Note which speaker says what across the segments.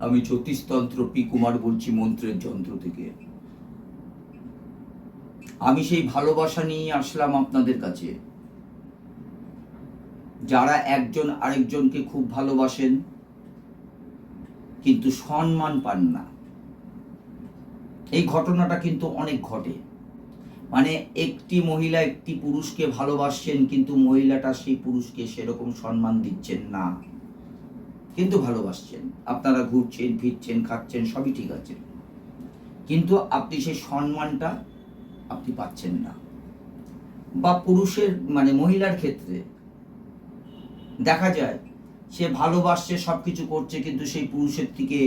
Speaker 1: আমি জ্যোতিষতন্ত্র পি কুমার বলছি মন্ত্রের যন্ত্র থেকে। আমি সেই ভালোবাসা নিয়ে আসলাম আপনাদের কাছে। যারা একজন আরেকজনকে খুব ভালোবাসেন কিন্তু সম্মান পান না, এই ঘটনাটা কিন্তু অনেক ঘটে। মানে একটি মহিলা একটি পুরুষকে ভালোবাসছেন কিন্তু মহিলাটা সেই পুরুষকে সেরকম সম্মান দিচ্ছেন না, কিন্তু ভালোবাসছেন। আপনারা ঘুরছেন ফিরছেন খাচ্ছেন সবই ঠিক আছে, কিন্তু আপনি সেই সম্মানটা আপনি পাচ্ছেন না। বা পুরুষের মানে মহিলার ক্ষেত্রে দেখা যায় সে ভালোবাসছে সবকিছু করছে কিন্তু সেই পুরুষের থেকে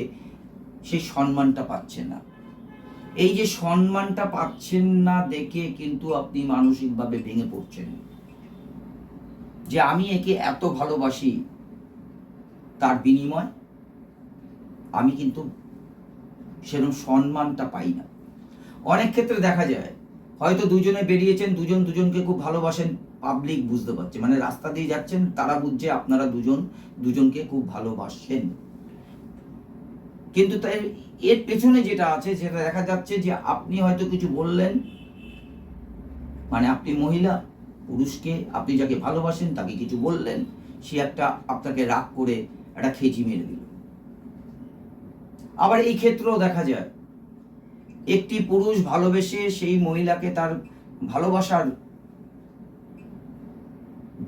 Speaker 1: সেই সম্মানটা পাচ্ছে না। এই যে সম্মানটা পাচ্ছেন না দেখে কিন্তু আপনি মানসিকভাবে ভেঙে পড়ছেন যে আমি একে এত ভালোবাসি, তার বিনিময় আমি কিন্তু সেরকম সম্মানটা পাই না। অনেক ক্ষেত্রে দেখা যায় হয়তো দুজনে বেরিয়েছেন, দুজন দুজনকে খুব ভালোবাসেন, পাবলিক বুঝতে পারছে, মানে রাস্তা দিয়ে যাচ্ছেন তারা বুঝছে আপনারা দুজন দুজনকে খুব ভালোবাসেন, কিন্তু তাই এর পেছনে যেটা আছে সেটা দেখা যাচ্ছে যে আপনি হয়তো কিছু বললেন, মানে আপনি মহিলা পুরুষকে, আপনি যাকে ভালোবাসেন তাকে কিছু বললেন, সে একটা আপনাকে রাগ করে একটা খেঁচি মেরে দিল। আবার এই ক্ষেত্রেও দেখা যায় একটি পুরুষ ভালোবেসে সেই মহিলাকে তার ভালোবাসার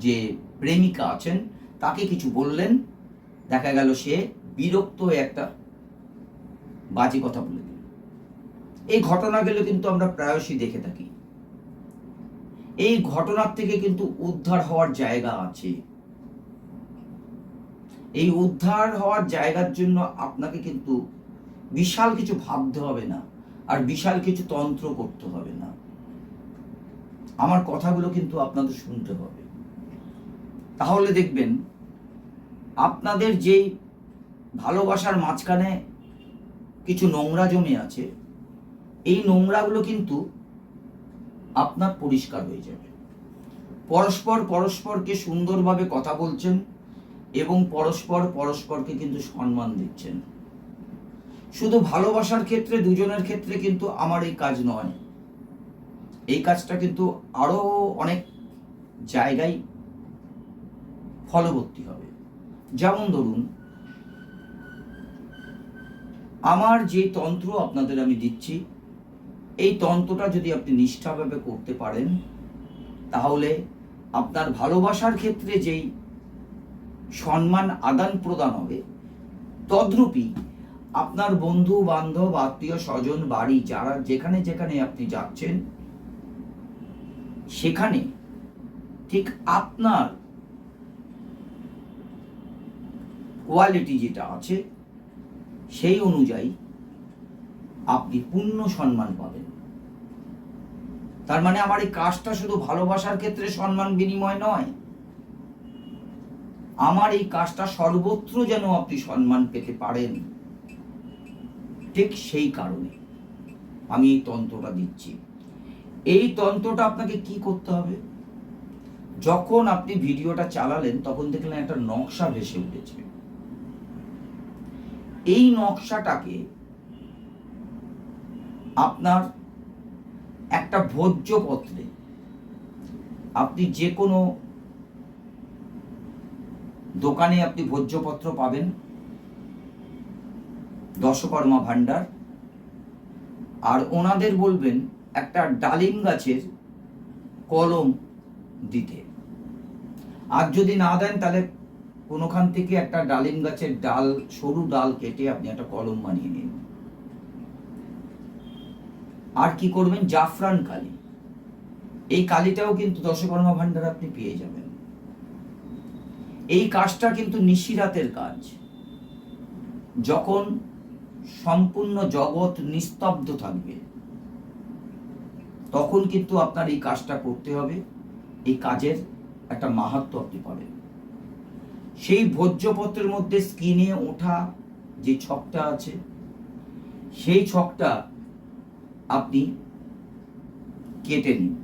Speaker 1: যে প্রেমিকা আছেন তাকে কিছু বললেন, দেখা গেল সে বিরক্ত হয়ে একটা বাজে কথা বলে দিল। এই ঘটনাগুলো কিন্তু আমরা প্রায়শই দেখে থাকি। এই ঘটনার থেকে কিন্তু উদ্ধার হওয়ার জায়গা আছে। এই উদ্ধার হওয়ার জায়গার জন্য আপনাকে কিন্তু বিশাল কিছু ভাবতে হবে না, আর বিশাল কিছু তন্ত্র করতে হবে না। আমার কথাগুলো কিন্তু আপনাদের শুনতে হবে, তাহলে দেখবেন আপনাদের যেই ভালোবাসার মাঝখানে কিছু নোংরা জমে আছে, এই নোংরাগুলো কিন্তু আপনার পরিষ্কার হয়ে যাবে। পরস্পর পরস্পরকে সুন্দরভাবে কথা বলছেন এবং পরস্পর পরস্পরকে কিন্তু সম্মান দিচ্ছেন। শুধু ভালোবাসার ক্ষেত্রে দুজনের ক্ষেত্রে কিন্তু আমার এই কাজ নয়, এই কাজটা কিন্তু আরো অনেক জায়গায় ফলবর্তী হবে। যেমন ধরুন, আমার যে তন্ত্র আপনাদের আমি দিচ্ছি, এই তন্ত্রটা যদি আপনি নিষ্ঠাভাবে করতে পারেন তাহলে আপনার ভালোবাসার ক্ষেত্রে যেই সম্মান আদান প্রদান হবে, তদ্রূপই আপনার বন্ধু বান্ধব আত্মীয় স্বজন বাড়ি যারা যেখানে যেখানে আপনি যাচ্ছেন সেখানে ঠিক আপনার কোয়ালিটি যেটা আছে সেই অনুযায়ী আপনি পূর্ণ সম্মান পাবেন। তার মানে আমার এই কাজটা শুধু ভালোবাসার ক্ষেত্রে সম্মান বিনিময় নয়, আমার এই কাজটা সর্বত্র যেন আপনি সম্মান পেতে পারেন, ঠিক সেই কারণে আমি এই তন্ত্রটা দিচ্ছি। এই তন্ত্রটা আপনাকে কি করতে হবে, যখন আপনি ভিডিওটা চালালেন তখন দেখলেন একটা নকশা ভেসে উঠেছে। এই নকশাটাকে আপনার একটা ভোজ্যপত্রে, আপনি যে কোনো দোকানে আপনি ভোজ্যপত্র পাবেন, দশকর্মা ভান্ডার, আর ওনাদের বলবেন একটা ডালিম গাছের কলম দিতে। আর যদি না দেন তাহলে কোনোখান থেকে একটা ডালিম গাছের ডাল, সরু ডাল কেটে আপনি একটা কলম বানিয়ে নিন। আর কি করবেন, জাফরান কালি, এই কালিটাও কিন্তু দশকর্মা ভান্ডার আপনি পেয়ে যাবেন। এই কাজটা কিন্তু নিশিরাতের কাজ, যখন সম্পূর্ণ জগৎ নিস্তব্ধ থাকবে তখন কিন্তু আপনার এই কাজটা করতে হবে। এই কাজের একটা মাহাত্ম্য আপনি পাবেন। সেই ভোজ্যপত্রের মধ্যে স্ক্রিনে ওঠা যে ছকটা আছে, সেই ছকটা আপনি কেটে নিন।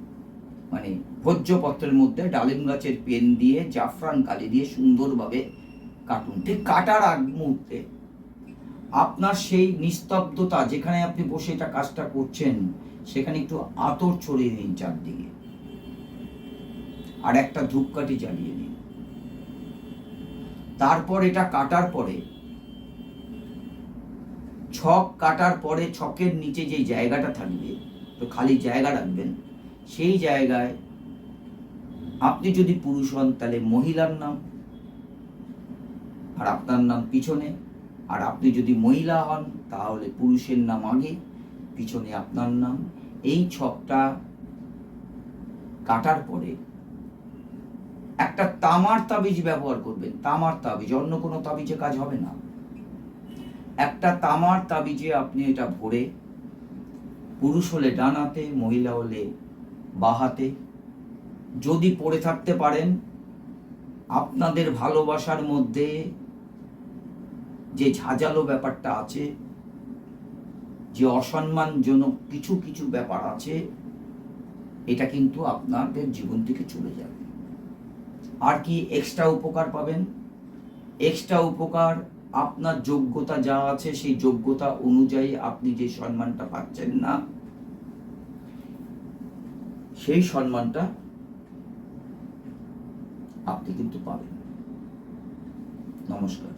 Speaker 1: মানে ভোজ্যপত্রের মধ্যে ডালিম গাছের পেন দিয়ে জাফরান কালি দিয়ে সুন্দরভাবে কাটুন। ঠিক কাটার আগ মুহূর্তে আপনার সেই নিস্তব্ধতা, যেখানে আপনি বসে এটা কাজটা করছেন, সেখানে একটু আতর ছড়িয়ে দিন চারদিকে, আর একটা ধূপকাঠি জ্বালিয়ে দিন। তারপর এটা কাটার পরে, ছক কাটার পরে ছকের নিচে যে জায়গাটা থাকবে, তো খালি জায়গা রাখবেন, সেই জায়গায় আপনি যদি পুরুষ হন তাহলে মহিলার নাম, আর আপনার নাম পিছনে, আর আপনি যদি মহিলা হন তাহলে পুরুষের নাম আগে, পিছনে আপনার নাম। এই ছকটা কাটার পরে একটা তামার তাবিজ ব্যবহার করবেন, তামার তাবিজ, অন্য কোনো তাবিজে কাজ হবে না। একটা তামার তাবিজে আপনি এটা ভরে, পুরুষ হলে ডান হাতে, মহিলা হলে বাঁ হাতে, যদি পড়ে থাকতে পারেন, আপনাদের ভালোবাসার মধ্যে যে ঝাঁঝালো ব্যাপারটা আছে, যে অসম্মানজনক কিছু কিছু ব্যাপার আছে, এটা কিন্তু আপনাদের জীবন থেকে চলে যাবে। আর কি এক্সট্রা উপকার পাবেন? এক্সট্রা উপকার, আপনার যোগ্যতা যা আছে সেই যোগ্যতা অনুযায়ী আপনি যে সম্মানটা পাচ্ছেন না, সেই সম্মানটা আপনি কিন্তু পাবেন। নমস্কার।